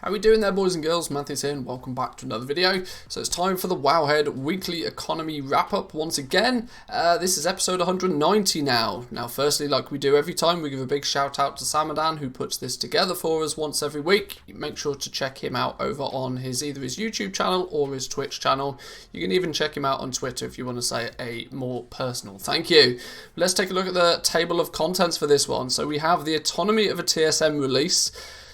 How we doing there, boys and girls? Manthieus here and welcome back to another video. So it's time for the Wowhead Weekly Economy Wrap-Up once again. This is episode 190 now. Now firstly, like we do every time, we give a big shout out to Samadan who puts this together for us once every week. Make sure to check him out over on either his YouTube channel or his Twitch channel. You can even check him out on Twitter if you want to say a more personal thank you. Let's take a look at the table of contents for this one. So we have the autonomy of a TSM release,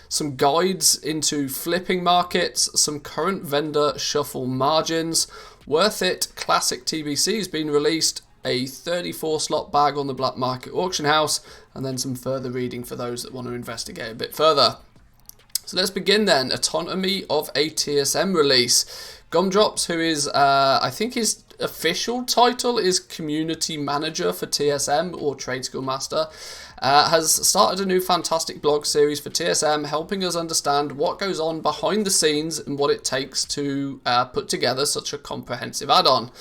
some guides into flipping markets, some current vendor shuffle margins, Worth It Classic TBC has been released, a 34 slot bag on the black market auction house, and then some further reading for those that want to investigate a bit further. So let's begin then. Autonomy of a TSM release. Gumdrops, who is, I think his official title is Community Manager for TSM or Trade Skill Master, has started a new fantastic blog series for TSM, helping us understand what goes on behind the scenes and what it takes to put together such a comprehensive add-on.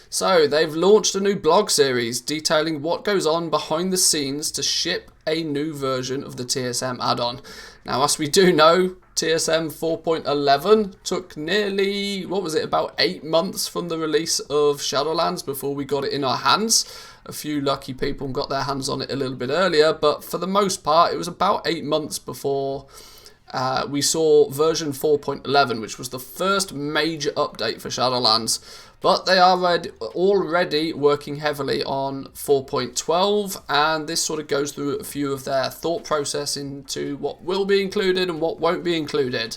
So they've launched a new blog series detailing what goes on behind the scenes to ship a new version of the TSM add-on. Now, as we do know, TSM 4.11 took nearly, about 8 months from the release of Shadowlands before we got it in our hands. A few lucky people got their hands on it a little bit earlier, but for the most part, it was about 8 months before we saw version 4.11, which was the first major update for Shadowlands. But they are already working heavily on 4.12, and this sort of goes through a few of their thought process into what will be included and what won't be included.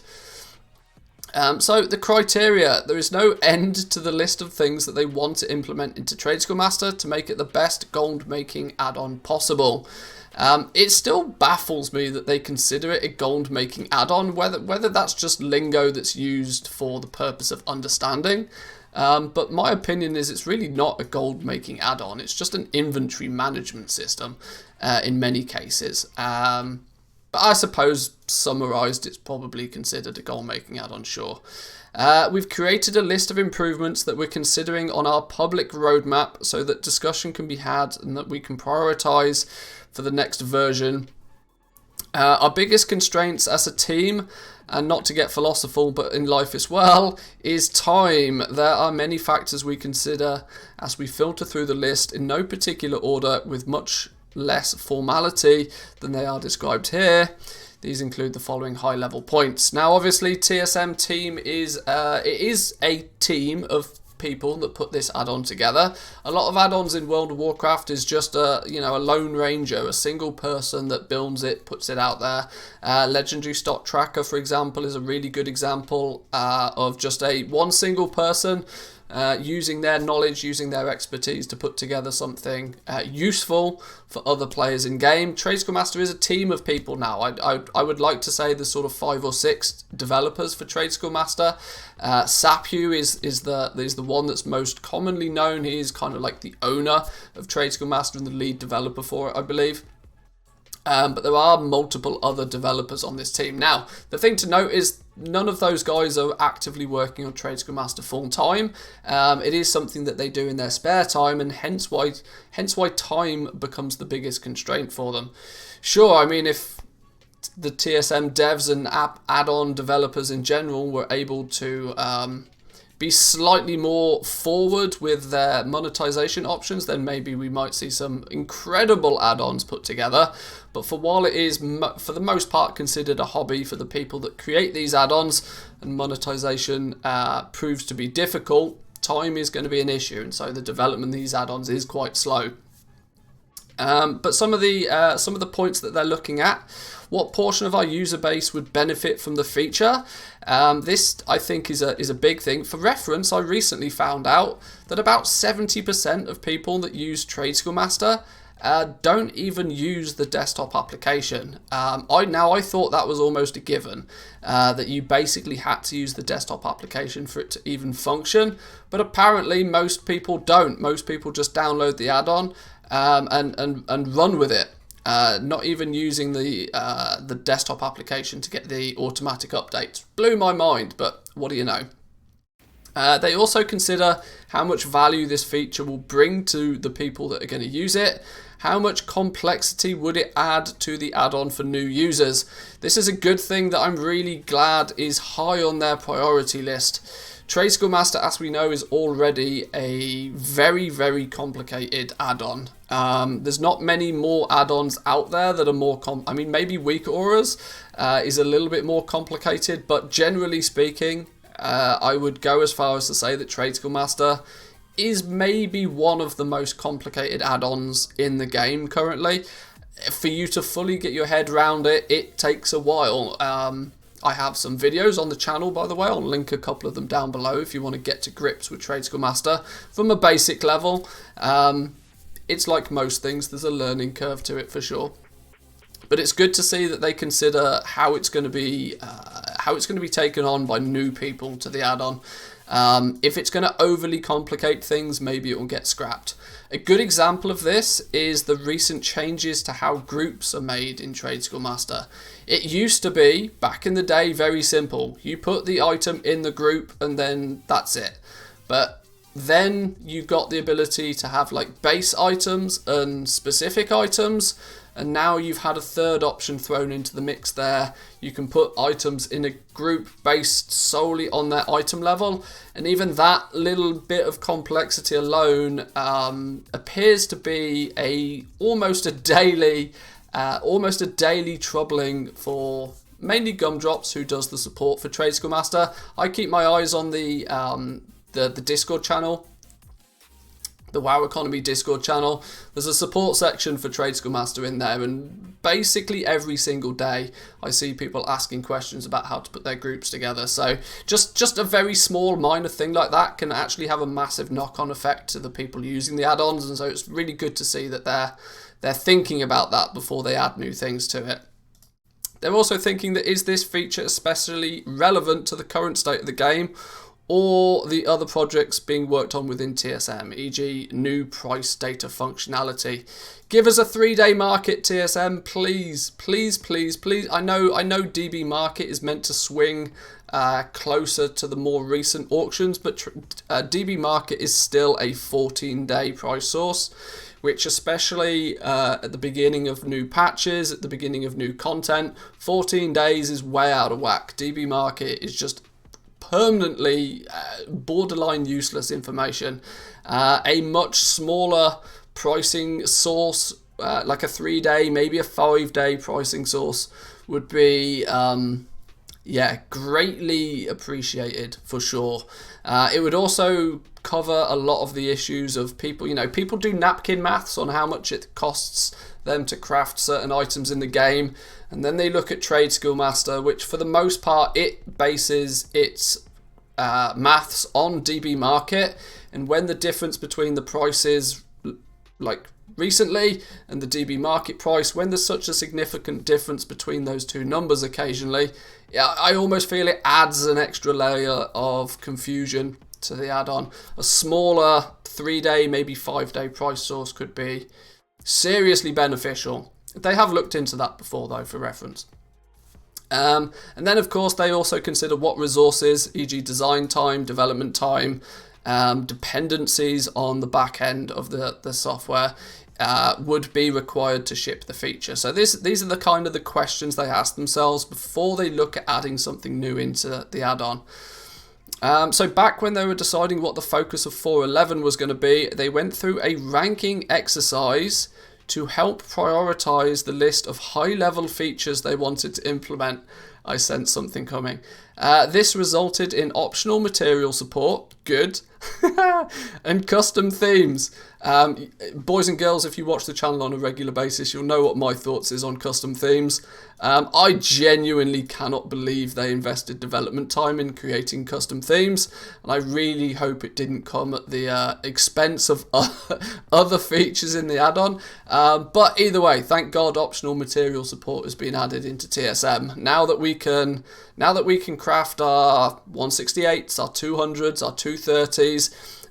So the criteria, there is no end to the list of things that they want to implement into Trade Skill Master to make it the best gold making add-on possible. It still baffles me that they consider it a gold making add-on, whether that's just lingo that's used for the purpose of understanding. But my opinion is it's really not a gold making add-on, it's just an inventory management system in many cases. But I suppose summarized it's probably considered a gold making add-on, sure. We've created a list of improvements that we're considering on our public roadmap so that discussion can be had and that we can prioritize for the next version. Our biggest constraints as a team, and not to get philosophical but in life as well, is time. There are many factors we consider as we filter through the list in no particular order with much less formality than they are described here. These include the following high-level points. Now, obviously, TSM team is a team of people that put this add-on together. A lot of add-ons in World of Warcraft is just a lone ranger, a single person that builds it, puts it out there. Legendary Stock Tracker, for example, is a really good example of just one single person using their knowledge, using their expertise to put together something useful for other players in game. Trade Skill Master is a team of people now. I would like to say there's sort of 5 or 6 developers for Trade Skill Master. Saphu is the one that's most commonly known. He is kind of like the owner of Trade Skill Master and the lead developer for it, I believe. But there are multiple other developers on this team. Now, the thing to note is none of those guys are actively working on Trade Skill Master full time. It is something that they do in their spare time, and hence why time becomes the biggest constraint for them. Sure, I mean, if the TSM devs and add-on developers in general were able to be slightly more forward with their monetization options, then maybe we might see some incredible add-ons put together. But while it is for the most part considered a hobby for the people that create these add-ons, and monetization proves to be difficult, time is going to be an issue, and so the development of these add-ons is quite slow. But some of the points that they're looking at: what portion of our user base would benefit from the feature? This, I think, is a big thing. For reference, I recently found out that about 70% of people that use Trade Skill Master don't even use the desktop application. I thought that was almost a given, that you basically had to use the desktop application for it to even function. But apparently most people don't. Most people just download the add-on and run with it. Not even using the desktop application to get the automatic updates. Blew my mind, but what do you know? They also consider how much value this feature will bring to the people that are going to use it. How much complexity would it add to the add-on for new users? This is a good thing that I'm really glad is high on their priority list. Trade Skill Master, as we know, is already a very, very complicated add-on. There's not many more add-ons out there that are more maybe Weak Auras is a little bit more complicated, but generally speaking, I would go as far as to say that Trade Skill Master is maybe one of the most complicated add-ons in the game currently. For you to fully get your head around it, it takes a while. I have some videos on the channel, by the way. I'll link a couple of them down below if you want to get to grips with Trade Skill Master from a basic level. It's like most things, there's a learning curve to it for sure. But it's good to see that they consider how it's going to be taken on by new people to the add-on. If it's going to overly complicate things, maybe it will get scrapped. A good example of this is the recent changes to how groups are made in Trade Skill Master. It used to be, back in the day, very simple. You put the item in the group and then that's it. But then you got the ability to have like base items and specific items. And now you've had a third option thrown into the mix there. You can put items in a group based solely on their item level. And even that little bit of complexity alone appears to be almost a daily troubling for mainly Gumdrops, who does the support for Trade Skill Master. I keep my eyes on the Discord channel. The WoW Economy Discord channel. There's a support section for Trade Skill Master in there, and basically every single day I see people asking questions about how to put their groups together. So just a very small minor thing like that can actually have a massive knock-on effect to the people using the add-ons, and so it's really good to see that they're thinking about that before they add new things to it. They're also thinking that is this feature especially relevant to the current state of the game, or the other projects being worked on within TSM, e.g. new price data functionality. Give us a 3-day market, TSM, please, please, please, please. I know DB market is meant to swing closer to the more recent auctions, but DB market is still a 14-day price source, which especially at the beginning of new patches, at the beginning of new content, 14 days is way out of whack. DB market is just permanently borderline useless information. A much smaller pricing source, like a 3-day, maybe a 5-day pricing source, would be greatly appreciated for sure. It would also cover a lot of the issues of people, people do napkin maths on how much it costs them to craft certain items in the game, and then they look at Trade Skill Master, which for the most part it bases its maths on DB market, and when the difference between the prices like recently and the DB market price, when there's such a significant difference between those two numbers occasionally, I almost feel it adds an extra layer of confusion to the add-on. A smaller 3-day, maybe 5-day price source could be seriously beneficial. They have looked into that before though, for reference. And then of course they also consider what resources, e.g. design time, development time, dependencies on the back end of the software would be required to ship the feature. So these are the kind of the questions they ask themselves before they look at adding something new into the add-on. So back when they were deciding what the focus of 4.11 was going to be, they went through a ranking exercise to help prioritize the list of high-level features they wanted to implement. I sensed something coming. This resulted in optional material support, good, and custom themes. Boys and girls, if you watch the channel on a regular basis, you'll know what my thoughts is on custom themes. I genuinely cannot believe they invested development time in creating custom themes, and I really hope it didn't come at the expense of other features in the add-on. But either way, thank God optional material support has been added into TSM. Now that we can craft our 168s, our 200s, our 230s,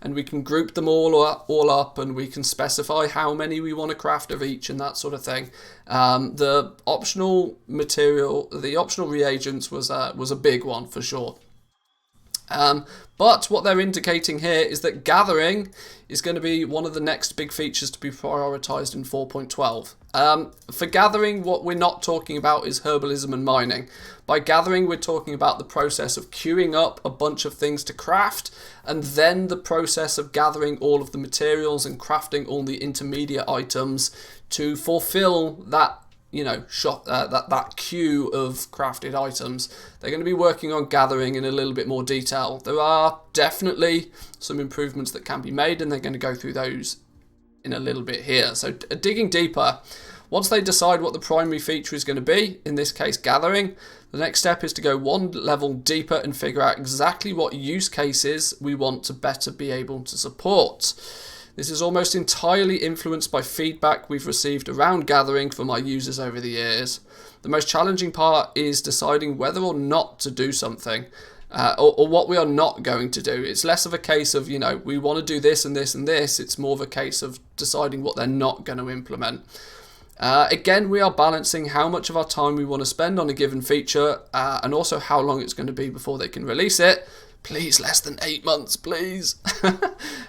and we can group them all up, and we can specify how many we want to craft of each and that sort of thing. The optional material, the optional reagents was a big one for sure. But what they're indicating here is that gathering is going to be one of the next big features to be prioritized in 4.12. For gathering, what we're not talking about is herbalism and mining. By gathering, we're talking about the process of queuing up a bunch of things to craft, and then the process of gathering all of the materials and crafting all the intermediate items to fulfill that that queue of crafted items. They're going to be working on gathering in a little bit more detail. There are definitely some improvements that can be made, and they're going to go through those in a little bit here. So digging deeper, once they decide what the primary feature is going to be, in this case gathering, the next step is to go one level deeper and figure out exactly what use cases we want to better be able to support. This is almost entirely influenced by feedback we've received around gathering from our users over the years. The most challenging part is deciding whether or not to do something, or what we are not going to do. It's less of a case of, we want to do this and this and this. It's more of a case of deciding what they're not going to implement. Again, we are balancing how much of our time we want to spend on a given feature, and also how long it's going to be before they can release it. Please, less than 8 months, please.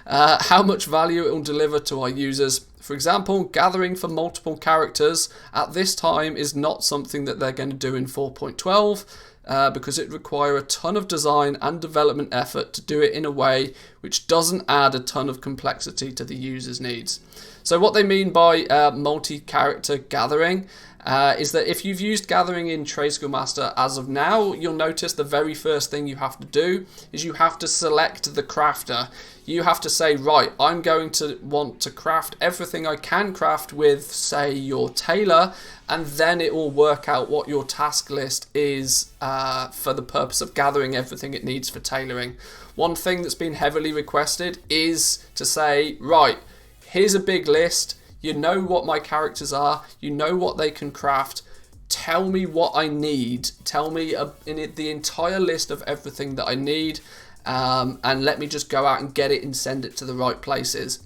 How much value it will deliver to our users. For example, gathering for multiple characters at this time is not something that they're going to do in 4.12 because it requires a ton of design and development effort to do it in a way which doesn't add a ton of complexity to the user's needs. So what they mean by multi-character gathering is that if you've used gathering in Trade Skill Master as of now, you'll notice the very first thing you have to do is you have to select the crafter. You have to say, right, I'm going to want to craft everything I can craft with, say, your tailor, and then it will work out what your task list is for the purpose of gathering everything it needs for tailoring. One thing that's been heavily requested is to say, right, here's a big list. You know what my characters are. You know what they can craft. Tell me what I need. Tell me the entire list of everything that I need. And let me just go out and get it and send it to the right places.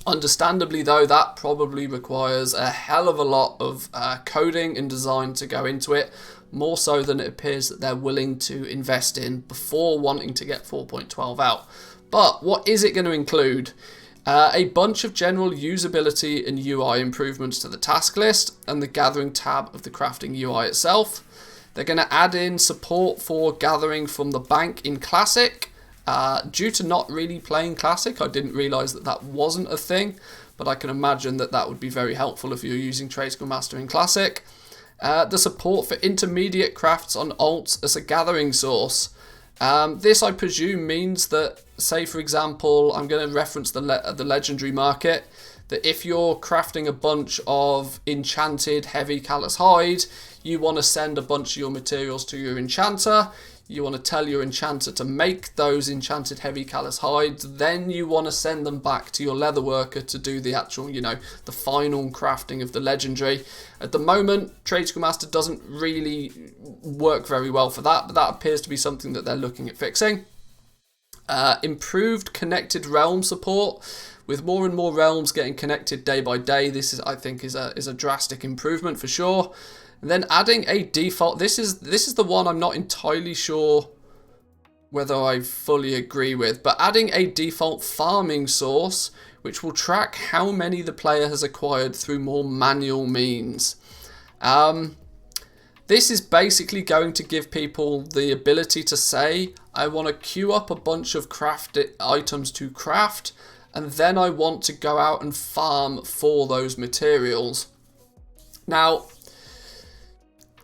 Understandably, though, that probably requires a hell of a lot of coding and design to go into it. More so than it appears that they're willing to invest in before wanting to get 4.12 out. But what is it going to include? A bunch of general usability and UI improvements to the task list and the gathering tab of the crafting UI itself. They're going to add in support for gathering from the bank in Classic. Due to not really playing Classic, I didn't realise that that wasn't a thing, but I can imagine that that would be very helpful if you're using Trade Skill Master in Classic. The support for intermediate crafts on alts as a gathering source. This, I presume, means that, say for example, I'm going to reference the legendary market, that if you're crafting a bunch of enchanted heavy callous hide, you want to send a bunch of your materials to your enchanter, you want to tell your enchanter to make those enchanted heavy callous hides, then you want to send them back to your leather worker to do the actual, the final crafting of the legendary. At the moment, Trade Skill Master doesn't really work very well for that, but that appears to be something that they're looking at fixing. Improved connected realm support. With more and more realms getting connected day by day, this is, I think, is a drastic improvement for sure. And then adding a default, this is the one I'm not entirely sure whether I fully agree with, but adding a default farming source which will track how many the player has acquired through more manual means. This is basically going to give people the ability to say, I want to queue up a bunch of crafted items to craft, and then I want to go out and farm for those materials. Now,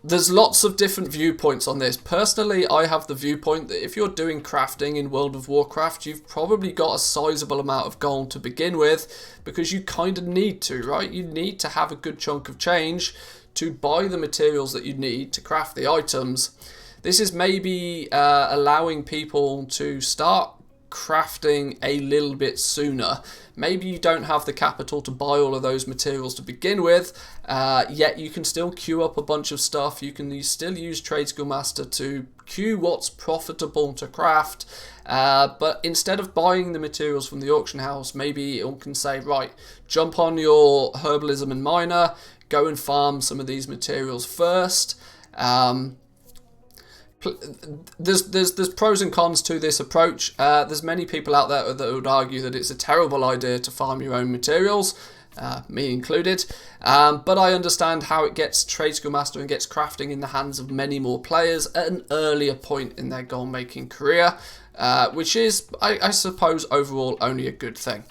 there's lots of different viewpoints on this. Personally, I have the viewpoint that if you're doing crafting in World of Warcraft, you've probably got a sizable amount of gold to begin with, because you kind of need to, right? You need to have a good chunk of change to buy the materials that you need to craft the items. This is maybe allowing people to start crafting a little bit sooner. Maybe you don't have the capital to buy all of those materials to begin with, yet you can still queue up a bunch of stuff. You can still use Trade Skill Master to queue what's profitable to craft, but instead of buying the materials from the auction house, maybe it can say, right, jump on your herbalism and miner, go and farm some of these materials first. there's pros and cons to this approach. There's many people out there that would argue that it's a terrible idea to farm your own materials, me included. But I understand how it gets Trade Skill Master and gets crafting in the hands of many more players at an earlier point in their gold making career, which is, I suppose, overall only a good thing.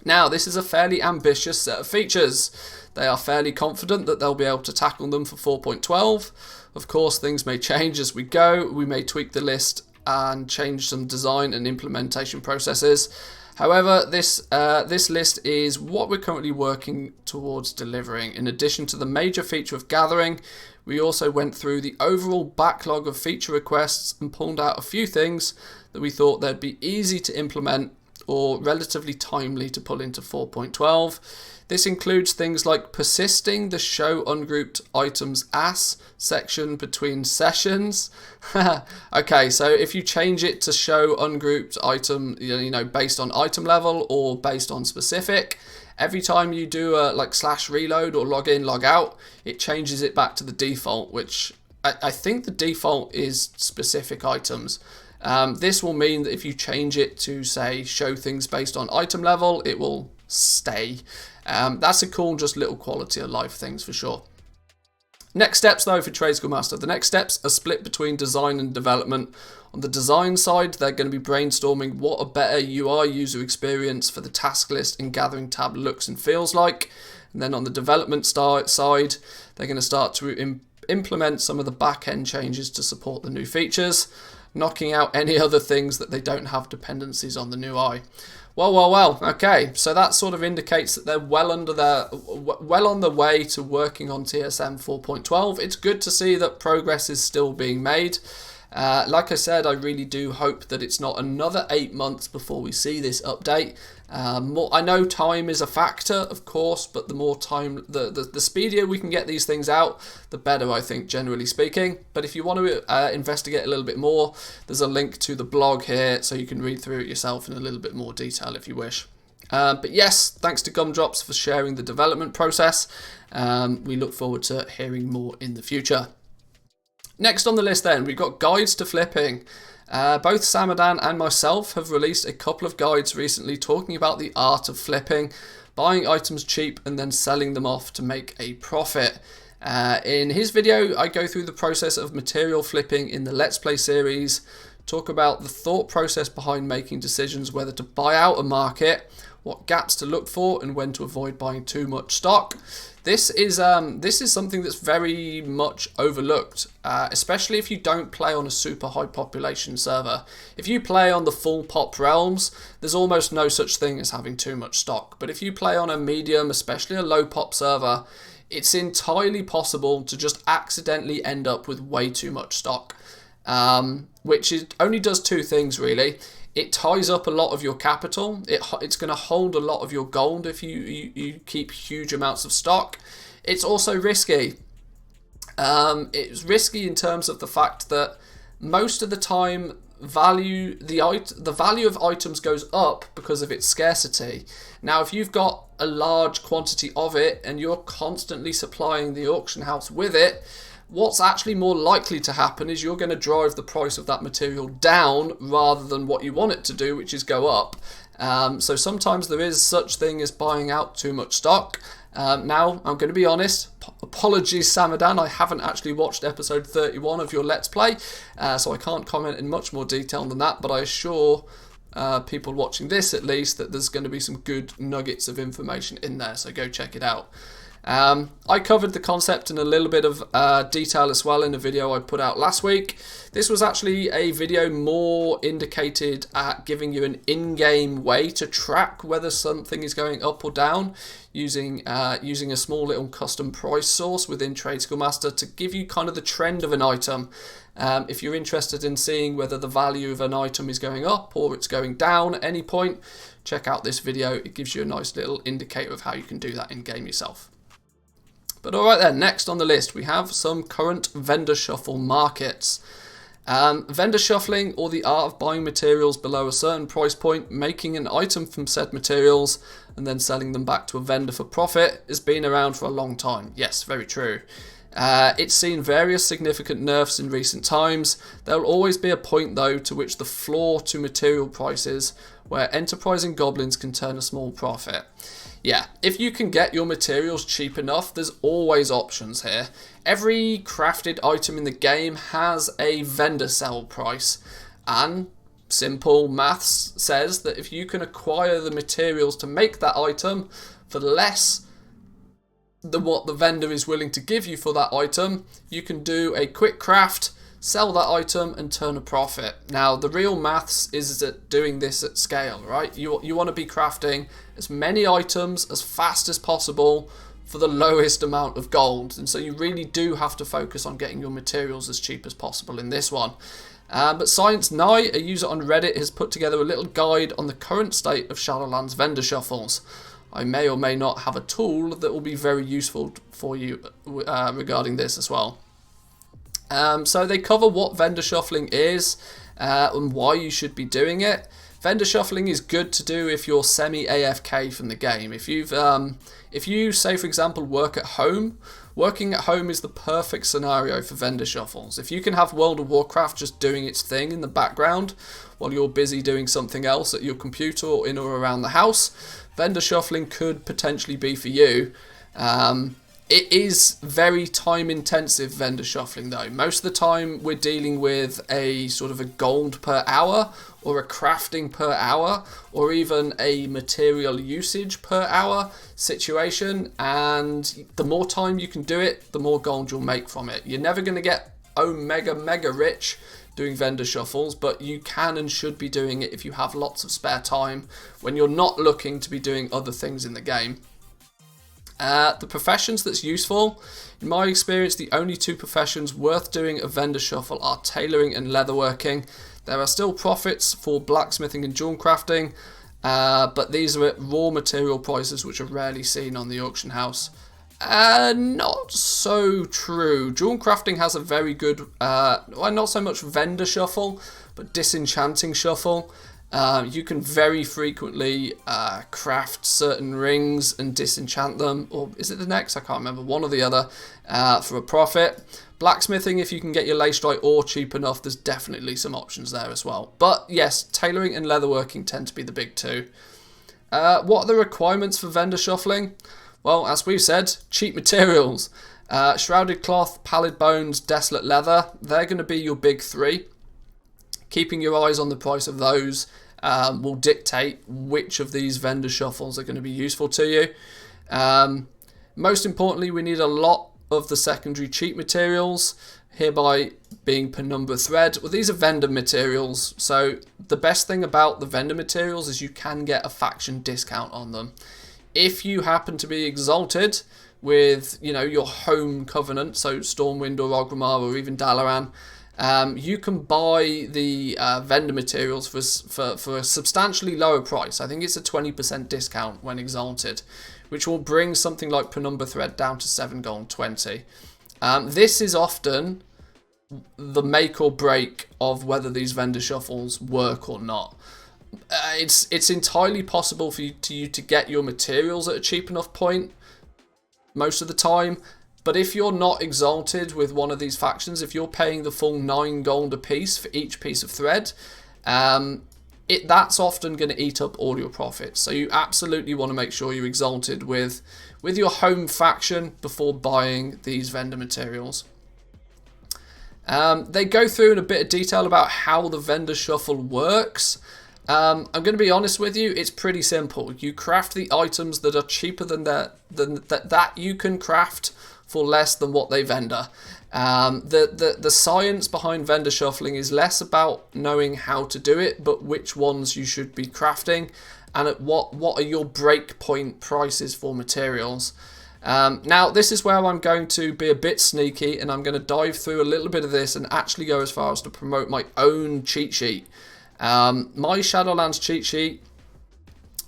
Now, this is a fairly ambitious set of features. They are fairly confident that they'll be able to tackle them for 4.12. Of course, things may change as we go. We may tweak the list and change some design and implementation processes. However, this list is what we're currently working towards delivering. In addition to the major feature of gathering, we also went through the overall backlog of feature requests and pulled out a few things that we thought they'd be easy to implement or relatively timely to pull into 4.12. This includes things like persisting the show ungrouped items as section between sessions. Okay, so if you change it to show ungrouped item, you know, based on item level or based on specific, every time you do a /reload or log in, log out, it changes it back to the default, which I think the default is specific items. This will mean that if you change it to, say, show things based on item level, it will stay. That's a cool, just little quality of life things for sure. Next steps though for Trade Skill Master. The next steps are split between design and development. On the design side, they're going to be brainstorming what a better UI user experience for the task list and gathering tab looks and feels like. And then on the development side, they're going to start to implement some of the back-end changes to support the new features, knocking out any other things that they don't have dependencies on the new UI. Well. Okay, so that sort of indicates that they're well on the way to working on TSM 4.12. It's good to see that progress is still being made. Like I said, I really do hope that it's not another 8 months before we see this update. I know time is a factor, of course, but the more time, the speedier we can get these things out, the better, I think, generally speaking. But if you want to investigate a little bit more, there's a link to the blog here, so you can read through it yourself in a little bit more detail if you wish. But yes, thanks to Gumdrops for sharing the development process. We look forward to hearing more in the future. Next on the list then, we've got guides to flipping. Both Samadan and myself have released a couple of guides recently talking about the art of flipping, buying items cheap and then selling them off to make a profit. In his video, I go through the process of material flipping in the Let's Play series, talk about the thought process behind making decisions whether to buy out a market, what gaps to look for and when to avoid buying too much stock. This is something that's very much overlooked, especially if you don't play on a super high population server. If you play on the full pop realms, there's almost no such thing as having too much stock. But if you play on a medium, especially a low pop server, it's entirely possible to just accidentally end up with way too much stock, which only does two things really. It ties up a lot of your capital. It's going to hold a lot of your gold if you keep huge amounts of stock. It's also risky. It's risky in terms of the fact that most of the time the value of items goes up because of its scarcity. Now, if you've got a large quantity of it and you're constantly supplying the auction house with it, what's actually more likely to happen is you're going to drive the price of that material down rather than what you want it to do, which is go up. So sometimes there is such thing as buying out too much stock. Now, I'm going to be honest, apologies Samadan, I haven't actually watched episode 31 of your Let's Play, so I can't comment in much more detail than that, but I assure people watching this at least that there's going to be some good nuggets of information in there, so go check it out. I covered the concept in a little bit of detail as well in a video I put out last week. This was actually a video more indicated at giving you an in-game way to track whether something is going up or down using a small little custom price source within Trade Skill Master to give you kind of the trend of an item. If you're interested in seeing whether the value of an item is going up or it's going down at any point, check out this video. It gives you a nice little indicator of how you can do that in-game yourself. But alright then, next on the list we have some current vendor shuffle markets. Vendor shuffling, or the art of buying materials below a certain price point, making an item from said materials and then selling them back to a vendor for profit, has been around for a long time. Yes, very true. It's seen various significant nerfs in recent times. There will always be a point though to which the floor to material prices where enterprising goblins can turn a small profit. Yeah, if you can get your materials cheap enough, there's always options here. Every crafted item in the game has a vendor sell price, and simple maths says that if you can acquire the materials to make that item for less than what the vendor is willing to give you for that item, you can do a quick craft, sell that item and turn a profit. Now the real maths is at doing this at scale, right? You want to be crafting as many items as fast as possible for the lowest amount of gold, and so you really do have to focus on getting your materials as cheap as possible in this one. But Science Nye, a user on Reddit, has put together a little guide on the current state of Shadowlands vendor shuffles. I may or may not have a tool that will be very useful for you regarding this as well. So they cover what vendor shuffling is and why you should be doing it. Vendor shuffling is good to do if you're semi-AFK from the game. If you say, for example, work at home, working at home is the perfect scenario for vendor shuffles. If you can have World of Warcraft just doing its thing in the background while you're busy doing something else at your computer or in or around the house, vendor shuffling could potentially be for you. It is very time intensive, vendor shuffling though. Most of the time we're dealing with a sort of a gold per hour or a crafting per hour or even a material usage per hour situation, and the more time you can do it, the more gold you'll make from it. You're never going to get mega rich doing vendor shuffles, but you can and should be doing it if you have lots of spare time when you're not looking to be doing other things in the game. The professions that's useful, in my experience, the only two professions worth doing a vendor shuffle are tailoring and leatherworking. There are still profits for blacksmithing and jewel crafting, but these are at raw material prices which are rarely seen on the auction house. Not so true. Jewel crafting has a very good, well, not so much vendor shuffle, but disenchanting shuffle. You can very frequently craft certain rings and disenchant them, or is it the next? I can't remember, one or the other, for a profit. Blacksmithing, if you can get your lacestrite ore cheap enough, there's definitely some options there as well. But yes, tailoring and leatherworking tend to be the big two. What are the requirements for vendor shuffling? Well, as we've said, cheap materials. Shrouded cloth, pallid bones, desolate leather, they're going to be your big three. Keeping your eyes on the price of those will dictate which of these vendor shuffles are going to be useful to you. Most importantly, we need a lot of the secondary cheap materials, hereby being penumbra thread. Well, these are vendor materials, so the best thing about the vendor materials is you can get a faction discount on them. If you happen to be exalted with, you know, your home covenant, so Stormwind or Orgrimmar or even Dalaran, you can buy the vendor materials for a substantially lower price. I think it's a 20% discount when exalted, which will bring something like penumbra thread down to 7 gold 20. This is often the make or break of whether these vendor shuffles work or not. It's entirely possible for you to get your materials at a cheap enough point most of the time. But if you're not exalted with one of these factions, if you're paying the full 9 gold a piece for each piece of thread, that's often going to eat up all your profits. So you absolutely want to make sure you're exalted with your home faction before buying these vendor materials. They go through in a bit of detail about how the vendor shuffle works. I'm going to be honest with you, it's pretty simple. You craft the items that are cheaper than that you can craft for less than what they vendor. The science behind vendor shuffling is less about knowing how to do it, but which ones you should be crafting and at what are your breakpoint prices for materials. Now this is where I'm going to be a bit sneaky, and I'm going to dive through a little bit of this and actually go as far as to promote my own cheat sheet. My Shadowlands cheat sheet,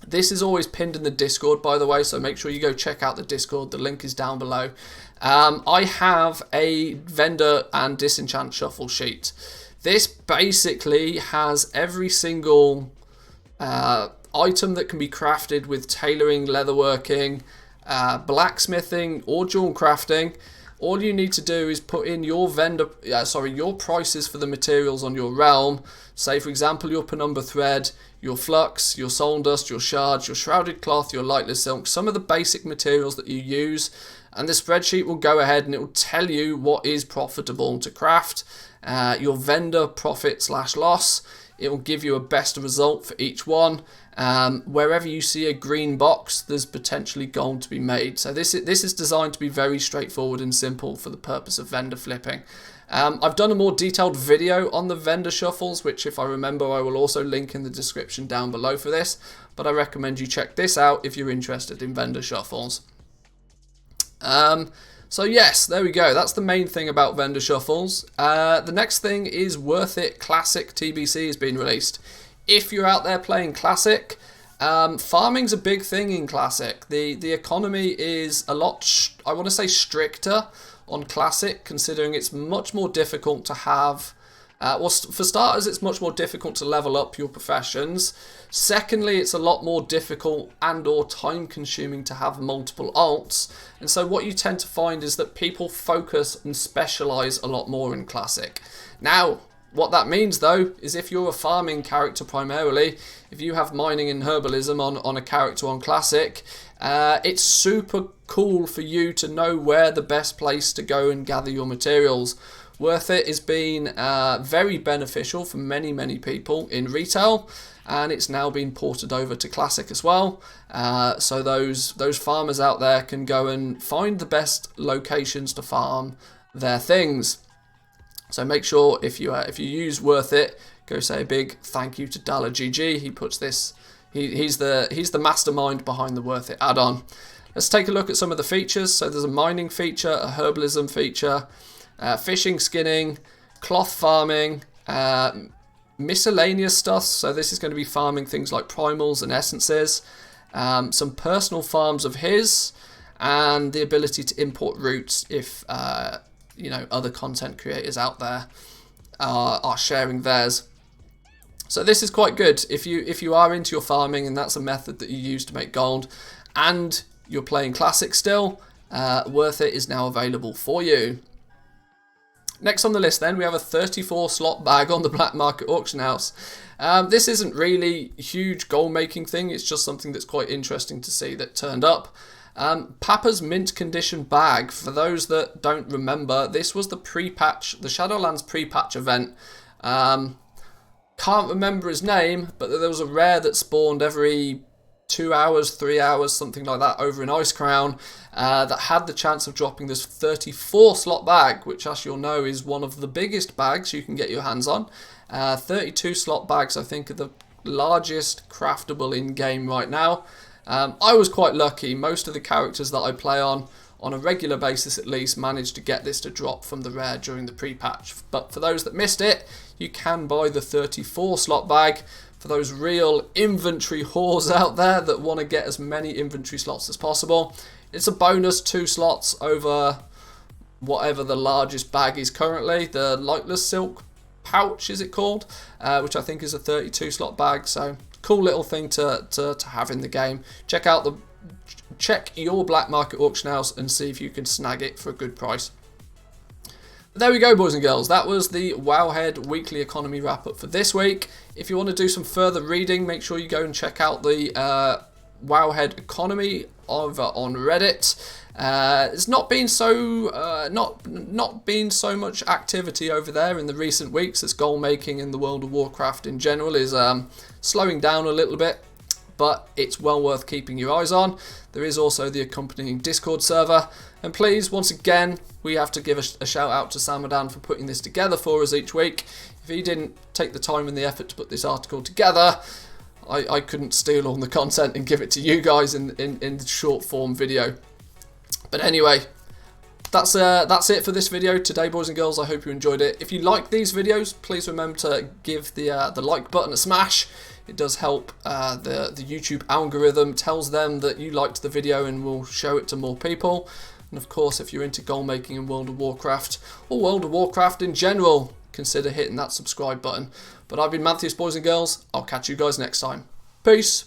this is always pinned in the Discord, by the way, so make sure you go check out the Discord. The link is down below. I have a vendor and disenchant shuffle sheet. This basically has every single item that can be crafted with tailoring, leatherworking, blacksmithing, or jewel crafting. All you need to do is put in your your prices for the materials on your realm. Say for example your penumbra thread, your flux, your soul dust, your shards, your shrouded cloth, your lightless silk, some of the basic materials that you use, and the spreadsheet will go ahead and it will tell you what is profitable to craft, your vendor profit / loss. It will give you a best result for each one. Wherever you see a green box, there's potentially gold to be made. So this is designed to be very straightforward and simple for the purpose of vendor flipping. I've done a more detailed video on the vendor shuffles, which if I remember I will also link in the description down below for this, but I recommend you check this out if you're interested in vendor shuffles. So yes, there we go. That's the main thing about vendor shuffles. The next thing is Worth It Classic TBC has been released. If you're out there playing Classic, farming's a big thing in Classic. The economy is a lot, I want to say, stricter on Classic, considering it's much more difficult to have. Well, for starters, it's much more difficult to level up your professions. Secondly, it's a lot more difficult and or time consuming to have multiple alts. And so what you tend to find is that people focus and specialize a lot more in Classic. Now, what that means though, is if you're a farming character primarily, if you have mining and herbalism on a character on Classic, it's super cool for you to know where the best place to go and gather your materials. Worth It has been very beneficial for many people in retail, and it's now been ported over to Classic as well. So those farmers out there can go and find the best locations to farm their things. So make sure if you use Worth It, go say a big thank you to Dollar GG. He puts this. He's the mastermind behind the Worth It add-on. Let's take a look at some of the features. So there's a mining feature, a herbalism feature, fishing, skinning, cloth farming, miscellaneous stuff. So this is going to be farming things like primals and essences, some personal farms of his, and the ability to import roots if you know, other content creators out there are sharing theirs. So this is quite good if you are into your farming and that's a method that you use to make gold, and you're playing Classic still. Worth It is now available for you. Next on the list then, we have a 34 slot bag on the black market auction house. This isn't really a huge gold making thing, it's just something that's quite interesting to see that turned up. Papa's mint condition bag, for those that don't remember, this was the pre-patch, the Shadowlands pre-patch event. Can't remember his name, but there was a rare that spawned every 2 hours, 3 hours, something like that, over in Ice Crown, that had the chance of dropping this 34 slot bag, which, as you'll know, is one of the biggest bags you can get your hands on. 32 slot bags, I think, are the largest craftable in game right now. I was quite lucky. Most of the characters that I play on a regular basis at least, managed to get this to drop from the rare during the pre-patch. But for those that missed it, you can buy the 34 slot bag for those real inventory whores out there that want to get as many inventory slots as possible. It's a bonus 2 slots over whatever the largest bag is currently. The lightless silk pouch, is it called? Which I think is a 32 slot bag. So cool little thing to have in the game. Check your black market auction house and see if you can snag it for a good price. But there we go, boys and girls. That was the Wowhead weekly economy wrap up for this week. If you want to do some further reading, make sure you go and check out the Wowhead economy over on Reddit. It's not been so not been so much activity over there in the recent weeks, as gold making in the world of Warcraft in general is slowing down a little bit, but it's well worth keeping your eyes on. There is also the accompanying Discord server, and please, once again, we have to give a shout out to Samadan for putting this together for us each week. If he didn't take the time and the effort to put this article together, I couldn't steal all the content and give it to you guys in the short form video. But anyway, that's it for this video today, boys and girls. I hope you enjoyed it. If you like these videos, please remember to give the like button a smash. It does help the YouTube algorithm, tells them that you liked the video and will show it to more people. And of course, if you're into gold making in World of Warcraft, or World of Warcraft in general, consider hitting that subscribe button. But I've been Manthieus, boys and girls. I'll catch you guys next time. Peace.